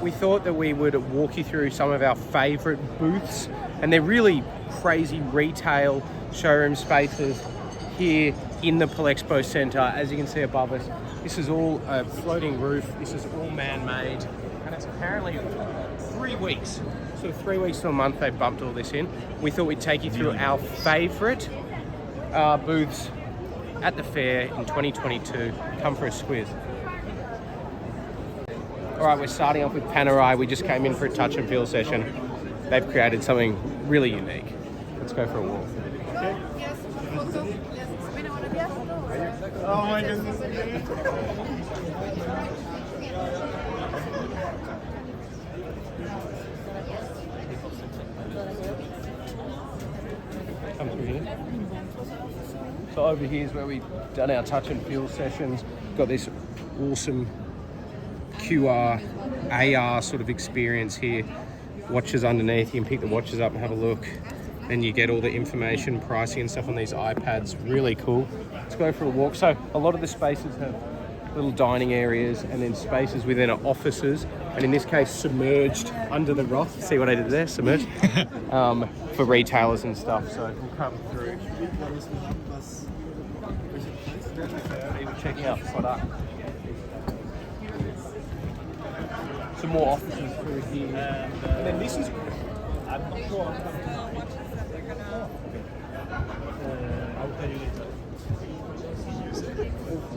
we thought that we would walk you through some of our favourite booths, and they're really crazy retail showroom spaces here in the Palexpo Centre. As you can see above us, this is all a floating roof. This is all man-made, and it's apparently 3 weeks. Sort of 3 weeks to a month they bumped all this in. We thought we'd take you through our favourite booths at the fair in 2022. Come for a squiz. All right, we're starting off with Panerai. We just came in for a touch and feel session. They've created something really unique. Let's go for a walk. Oh my goodness. Come through here. So over here is where we've done our touch and feel sessions. Got this awesome QR, AR sort of experience here. Watches underneath, you can pick the watches up and have a look. And you get all the information, pricing and stuff on these iPads. Really cool. Let's go for a walk. So a lot of the spaces have little dining areas and then spaces within our offices. And in this case, submerged under the rock. See what I did there? Submerged. For retailers and stuff. So we'll come through. People checking out product. Some more offices through here. And then this is... I'm not sure.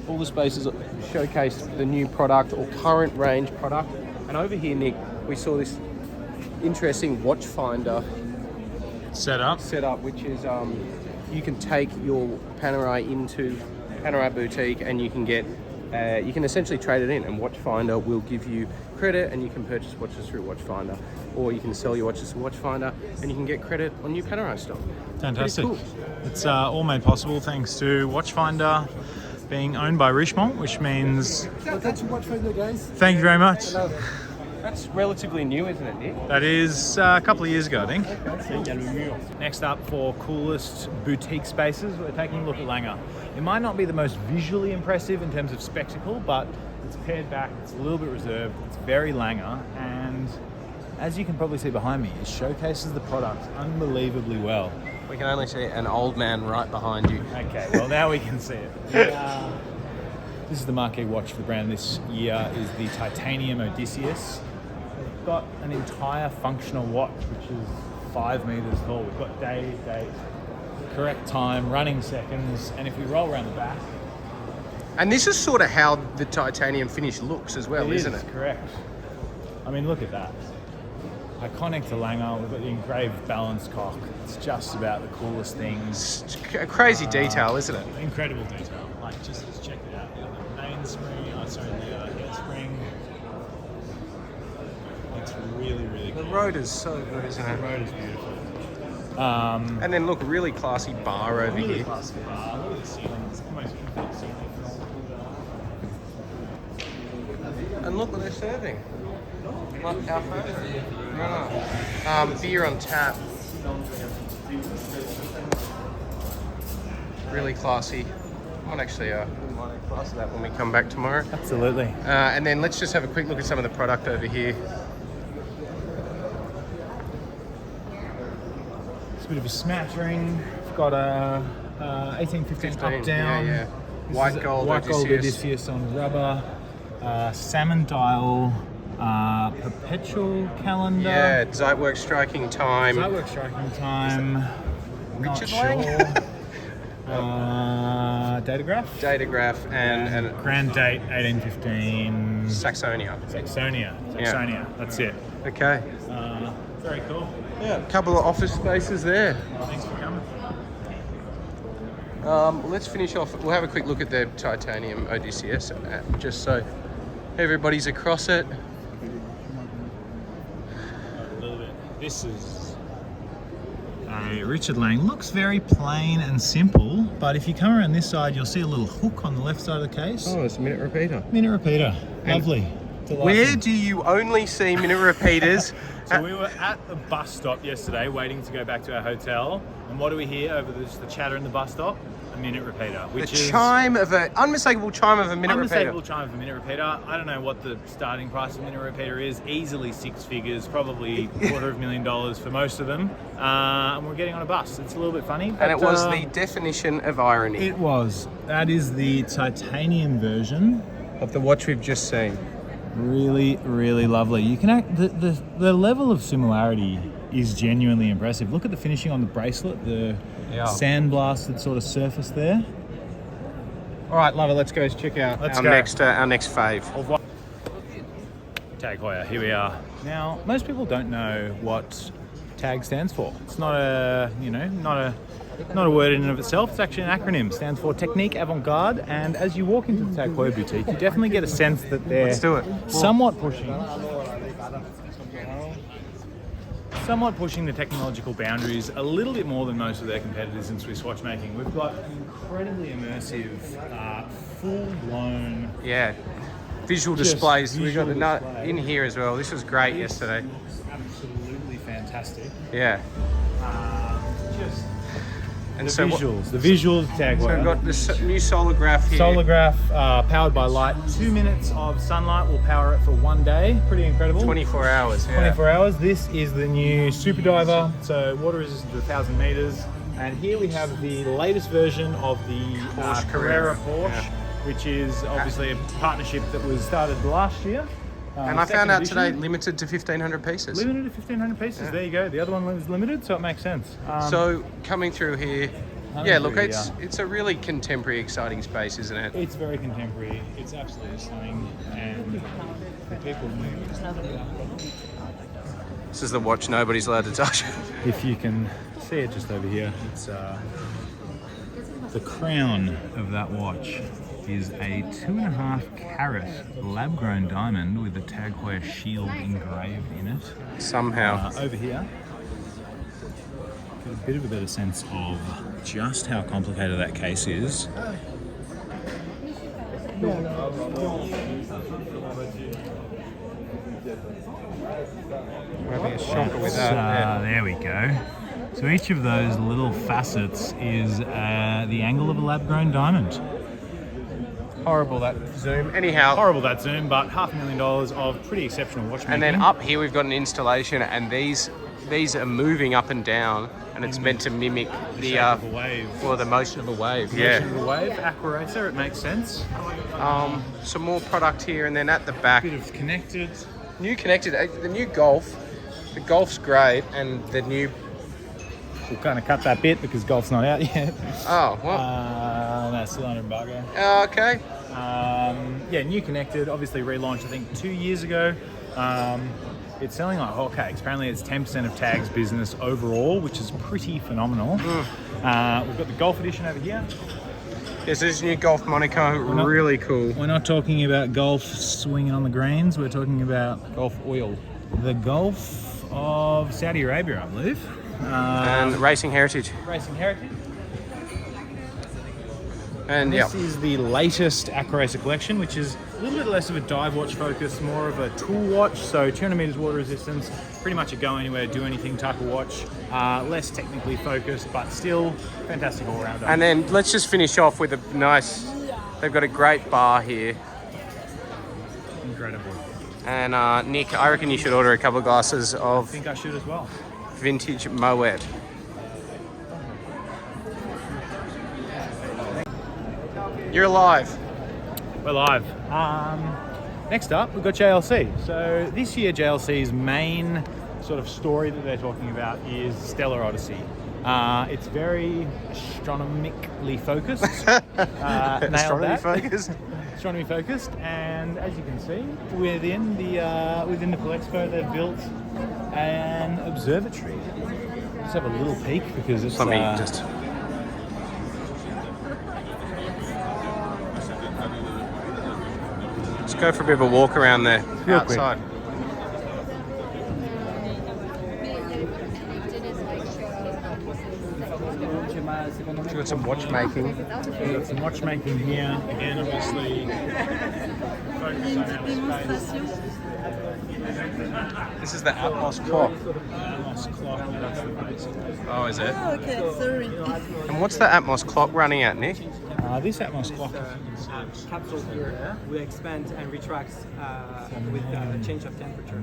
All the spaces showcase the new product or current range product. And over here, Nick, we saw this interesting watch finder Setup, which is you can take your Panerai into Panerai boutique and you can get you can essentially trade it in, and Watchfinder will give you credit and you can purchase watches through Watchfinder, or you can sell your watches to Watchfinder and you can get credit on new Panerai stock. fantastic. Cool. It's all made possible thanks to Watchfinder being owned by Richemont, which means... That's Watchfinder, guys. Thank you very much. That's relatively new, isn't it, Nick? That is a couple of years ago, I think. Next up, for coolest boutique spaces, we're taking a look at Lange. It might not be the most visually impressive in terms of spectacle, but it's pared back, it's a little bit reserved, it's very Lange, and as you can probably see behind me, it showcases the product unbelievably well. We can only see an old man right behind you. Okay, well now we can see it. This is the marquee watch for the brand this year, is the Titanium Odysseus. We've got an entire functional watch, which is 5 meters tall. We've got day, date, correct time, running seconds, and if we roll around the back... And this is sort of how the titanium finish looks as well, isn't it? Correct. I mean, look at that. Iconic to Lange, we've got the engraved balance cock. It's just about the coolest things. It's a crazy detail, isn't it? Incredible detail. Like, just check it out. The mainspring, the headspring. It's really, really cool. The road is so good, isn't it? The road is beautiful. And then look, really classy bar over Really here. classy bar. Look at the ceiling. It's almost infinite ceiling. And look what they're serving. What, our favourite? No. Beer on tap. Really classy. I might actually might have a glass of that when we come back tomorrow. Absolutely. And then let's just have a quick look at some of the product over here. It's a bit of a smattering. We've got a 1815 up down. Yeah. White gold Odysseus on rubber. Salmon dial. Perpetual calendar. Yeah, Zeitwerk striking time. Zeitwerk striking time. Richard Not Lang? sure. Datograph. Datograph and Grand date 1815. Saxonia. Saxonia. That's it. Okay. Very cool. Yeah, a couple of office spaces there. Thanks for coming. Let's finish off. We'll have a quick look at the Titanium Odysseus, just so everybody's across it. A little bit. This is a Richard Lang. Looks very plain and simple, but if you come around this side, you'll see a little hook on the left side of the case. Oh, it's a minute repeater. Minute repeater. Lovely. Where do you only see minute repeaters? So we were at the bus stop yesterday waiting to go back to our hotel, and what do we hear over the chatter in the bus stop? A minute repeater, which The is chime of a unmistakable chime of a minute unmistakable repeater. chime of a minute repeater. I don't know what the starting price of a minute repeater is. Easily six figures, probably $250,000 for most of them. And we're getting on a bus. It's a little bit funny. But, And it was the definition of irony. It was. That is the titanium version Of the watch we've just seen. Really, really lovely. You can the level of similarity is genuinely impressive. Look at the finishing on the bracelet, the sandblasted sort of surface there. All right, love it. Let's go check out Let's our go. next fave. Tag Heuer, here we are. Now, most people don't know what TAG stands for. It's not a, not a word in and of itself. It's actually an acronym. It stands for Technique Avant-Garde. And as you walk into the Tag Heuer boutique, you definitely get a sense that they're Let's do it. somewhat pushing the technological boundaries a little bit more than most of their competitors in Swiss watchmaking. We've got incredibly immersive, full-blown visual displays. We got another in here as well. This was great yesterday. Absolutely fantastic. Yeah. And The so visuals tag. So we've got this new solargraph here. Solargraph powered by light. 2 minutes of sunlight will power it for 1 day. Pretty incredible. 24 hours. Yeah. 24 hours. This is the new super diver. So water resistant to 1,000 meters. And here we have the latest version of the Carrera Porsche, which is obviously a partnership that was started last year. And I found out today, limited to 1,500 pieces. Limited to 1,500 pieces. Yeah. There you go. The other one was limited, so it makes sense. So coming through here, look, it's a really contemporary, exciting space, isn't it? It's very contemporary. It's absolutely stunning, and the people move. This is the watch nobody's allowed to touch. If you can see it just over here, it's the crown of that watch is a 2.5 carat lab-grown diamond with the Tag Heuer shield engraved in it. Somehow. Over here, get a bit of a better sense of just how complicated that case is. We're having a shocker with that. There we go. So each of those little facets is the angle of a lab-grown diamond. Horrible that zoom. Anyhow. Horrible that zoom, but $500,000 of pretty exceptional watchmaking. And then up here we've got an installation, and these are moving up and down, and it's meant to mimic the wave. Or the motion of a wave. Motion of a wave, Aquaracer, it makes sense. Some more product here, and then at the back, Bit of connected. new connected. The new Golf. The Golf's great, and the new. We'll kind of cut that bit because Golf's not out yet. Oh, what? No, still under embargo. Okay. New connected, obviously relaunched I think 2 years ago. It's selling like hotcakes. Apparently it's 10% of TAG's business overall, which is pretty phenomenal. We've got the Golf edition over here. Yes, this is new Golf Monaco, really cool. We're not talking about Golf swinging on the greens, we're talking about Golf oil. the Golf of Saudi Arabia, I believe. And Racing Heritage. Racing Heritage. And This is the latest Aquaracer collection, which is a little bit less of a dive watch focus, more of a tool watch. So 200 meters water resistance, pretty much a go anywhere, do anything type of watch. Less technically focused, but still fantastic all rounder. And then let's just finish off with a nice. They've got a great bar here. Incredible. And Nick, I reckon you should order a couple of glasses I of think I should as well. vintage Moet. You're alive. We're live. Next up, we've got JLC. So this year, JLC's main sort of story that they're talking about is Stellar Odyssey. It's very astronomically focused. Astronomy focused. Astronomy focused, and as you can see, within the Polexpo, they've built an observatory. Let's have a little peek because it's. Let me just. Let's go for a bit of a walk around there outside. We've got some watchmaking. We've got some watchmaking here. Again, obviously, focus on outer space. This is the Atmos clock. Atmos clock. That's the basic. Oh, is it? Oh, okay, sorry. And what's the Atmos clock running at, Nick? This Atmos clock. Capsule here will expand and retract with change of temperature.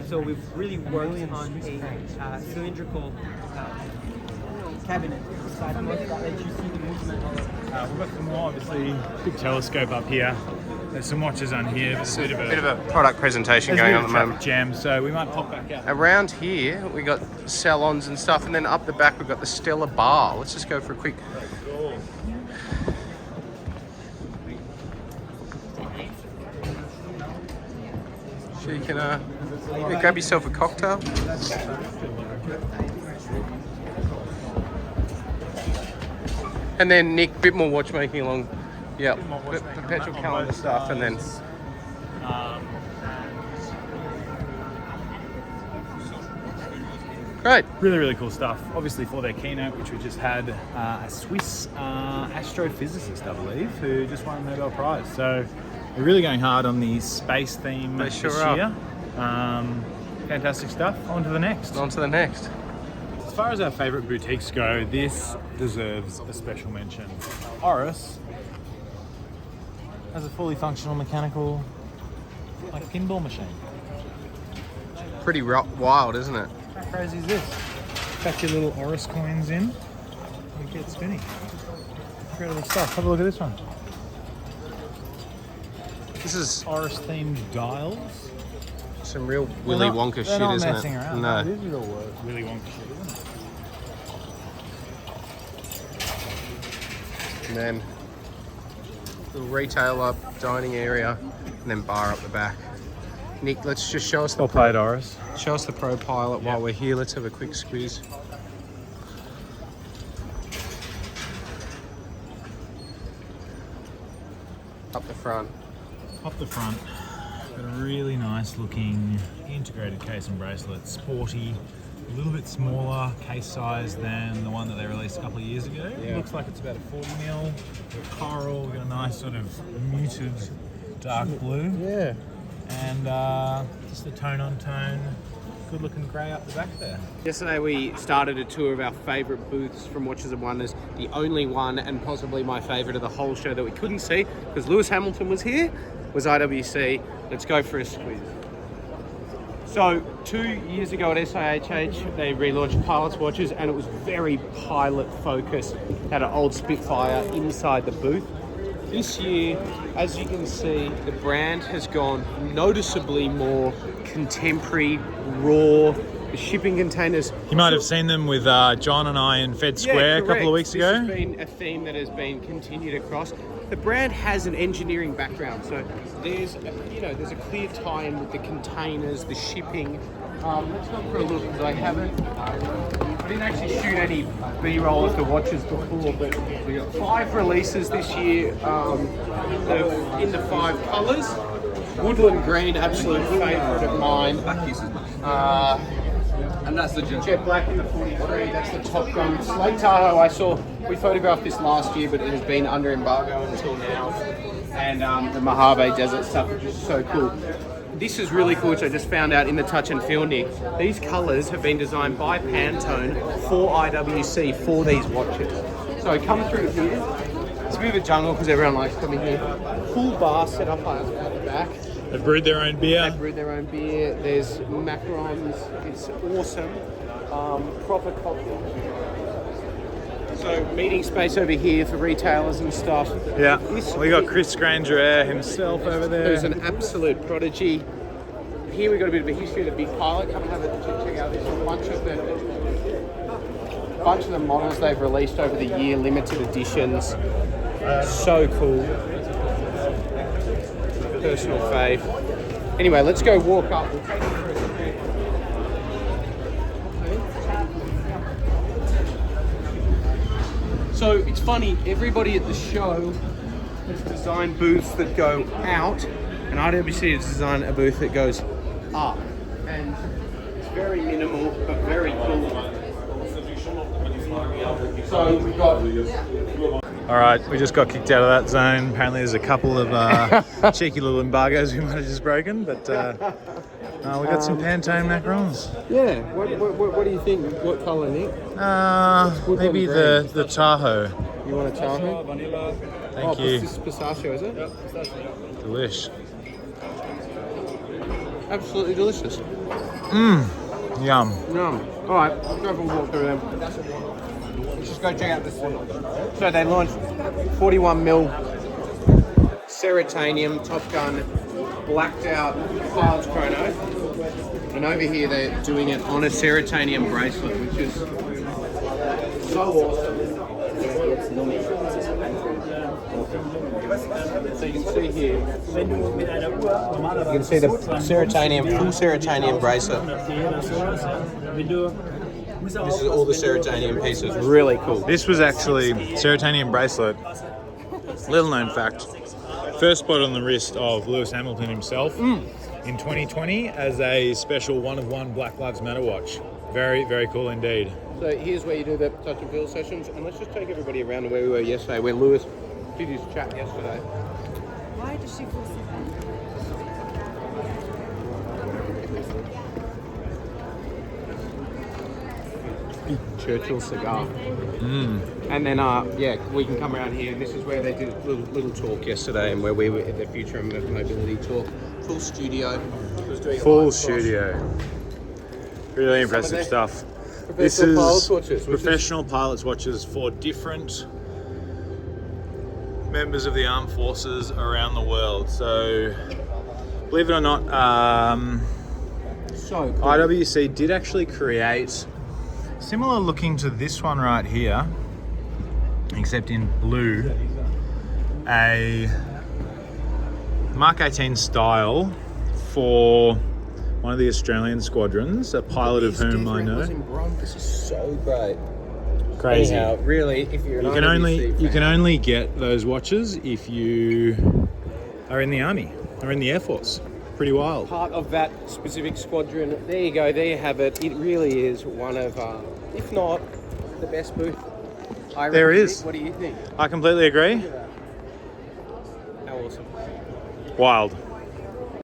So we've really worked on a cylindrical cabinet inside of it that lets you see the movement of it. We've got some more, obviously, big telescope up here. There's some watches on here. There's A bit of a product presentation going on at the moment. Jam, so we might pop back out. Around here, we got salons and stuff, and then up the back we've got the Stella Bar. Let's just go for a quick. So you can grab yourself a cocktail. And then Nick, bit more watchmaking along, yeah, perpetual calendar stuff, and then great. Really, really cool stuff. Obviously for their keynote, which we just had, a Swiss astrophysicist, I believe, who just won a Nobel Prize. So they're really going hard on the space theme They sure this are. year. Fantastic stuff. On to the next. On to the next. As far as our favourite boutiques go, this deserves a special mention. Oris has a fully functional mechanical, like pinball machine. Pretty wild, isn't it? How crazy is this? Chuck your little Oris coins in and get spinning. Incredible stuff. Have a look at this one. This is Oris themed dials. some real Willy Wonka shit, isn't messing it? around. No. This is real Willy Wonka shit, isn't it? And then little retail up, dining area, and then bar up the back. Nick, let's just show us the Well played, Oris. show us the Pro Pilot while we're here. Let's have a quick squeeze. Up the front. Up the front, got a really nice looking integrated case and bracelet, sporty, a little bit smaller case size than the one that they released a couple of years ago. Yeah. Looks like it's about a 40mm, coral, we've got a nice sort of muted dark blue, Yeah. and just a tone on tone, good looking grey up the back there. Yesterday we started a tour of our favourite booths from Watches and Wonders. The only one, and possibly my favourite of the whole show that we couldn't see, because Lewis Hamilton was here, was IWC. Let's go for a squeeze. So 2 years ago at SIHH, they relaunched Pilot's watches, and it was very pilot focused. Had an old Spitfire inside the booth. This year, as you can see, the brand has gone noticeably more contemporary, raw. The shipping containers. You might have seen them with John and I in Fed Square a couple of weeks ago. This has been a theme that has been continued across. The brand has an engineering background, so there's a clear tie-in with the containers, the shipping. Let's go for a look, because I didn't actually shoot any B-roll of the watches before, but we got 5 releases this year in the 5 colours. Woodland green, absolute favourite of mine. And that's the jet black in the 43. That's the Top Gun. Lake Tahoe, we photographed this last year, but it has been under embargo until now. And the Mojave Desert stuff, which is so cool. This is really cool, which I just found out in the touch and feel, Nick. These colours have been designed by Pantone for IWC for these watches. So come through here. It's a bit of a jungle because everyone likes coming here. Full bar set up at the back. They brewed their own beer. They brewed their own beer. There's macarons. It's awesome. Proper cocktail. So meeting space over here for retailers and stuff. Yeah, we got Chris Granger himself over there. Who's an absolute prodigy. Here we got a bit of a history of the big pilot. Come and have a check out. There's a bunch of the models they've released over the year, limited editions. So cool. Personal fave. Anyway, let's go walk up. We'll take it for a spin. So it's funny, everybody at the show has designed booths that go out, and IWC has designed a booth that goes up. And it's very minimal, but very cool. So we've got. All right, we just got kicked out of that zone. Apparently there's a couple of cheeky little embargoes we might have just broken, but we got some Pantone macarons. Yeah. What do you think? What colour, Nick? Maybe the Tahoe. You want a Tahoe? Thank you. This is pistachio, is it? Delish. Absolutely delicious. Yum. All right, let's go for a walk through them. Let's just go check out this one. So they launched 41mm Ceratanium Top Gun blacked out Pilots Chrono. And over here they're doing it on a Ceratanium bracelet, which is so awesome. So you can see here, you can see the full Ceratanium bracelet. This is all the Ceratanium pieces, really cool. This was actually Ceratanium bracelet. Little known fact. First spot on the wrist of Lewis Hamilton himself in 2020 as a special 1-of-1 Black Lives Matter watch. Very, very cool indeed. So here's where you do the touch and feel sessions, and let's just take everybody around to where we were yesterday, where Lewis did his chat yesterday. Why does she feel so bad? Churchill cigar. And then, we can come around here. This is where they did a little talk yesterday, and where we were at the Future of Mobility talk. Full studio. Was doing Full studio. Really impressive stuff. This is pilots watches, professional pilots watches for different members of the armed forces around the world. So, believe it or not, so cool. IWC did actually create similar looking to this one right here, except in blue, a Mark 18 style for one of the Australian squadrons, a pilot of whom I know. This is so great. Crazy. Anyhow, really, if you're You can only get those watches if you are in the army or in the Air Force. Pretty wild. part of that specific squadron, there you go, there you have it. It really is one of, if not the best booth. There is. What do you think? I completely agree. How awesome. Wild.